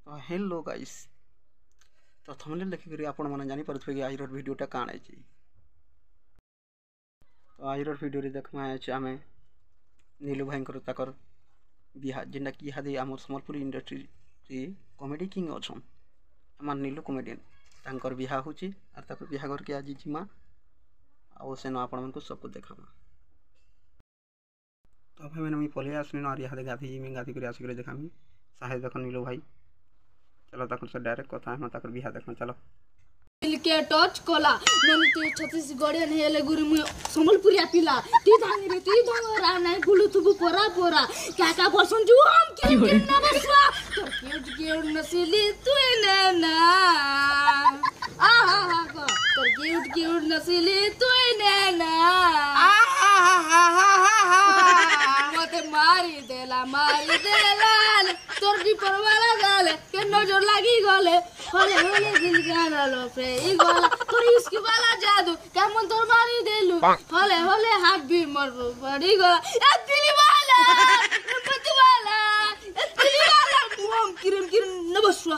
Hello guys. तो thumbnail देखिक आपण मैंने जानीपे कि आज भिडटा काण है। तो आज भिडियो देखा आम नीलू भाई तकर बिहा जेनटा कि इहादे आम सम्बलपुर इंडस्ट्री कॉमेडी किंग अच्छा आम नीलू कॉमेडियन तांकर बिहा हो बिहाघर के आज जिमा आन आपण सबको देखा। तो भाई मैंने मुझे पलि आसनी और इहादे गाधी गाधी आसिक देखा साहे देख नीलू भाई। चलो तक से डायरेक्ट कथा है तक बिहा देखना। चलो के टच कोला नन तू छत्तीसगढ़िया ने हेले गुरु मु संबलपुरिया पिला ती धांगी रे ती धंगरा नहीं गुलु तू पोरा पोरा क्या क्या बोलसन जू हम के ना बसवा तो क्यूट नसीली तू ने ना आ हा हा को तो क्यूट नसीली तू ने ना आ हा हा मते मारी देला तोर दी परवाला गाले के नजर लागी गले होले होले दिल गाना लो फ्रे ई गोला तोर इसकी वाला जादू क्या मन तोर मारी देलू होले होले हाथ भी मर बड़ी गोला ए दिली वाला पति वाला ए दिली वाला मुम किरन न बसवा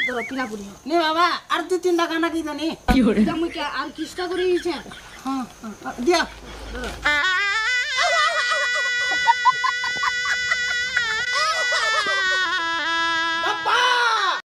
दरो पिना पुरी ने बाबा आर दो तीन गाना की जाने की हो रे क्या आर किसका करे छे हां दिया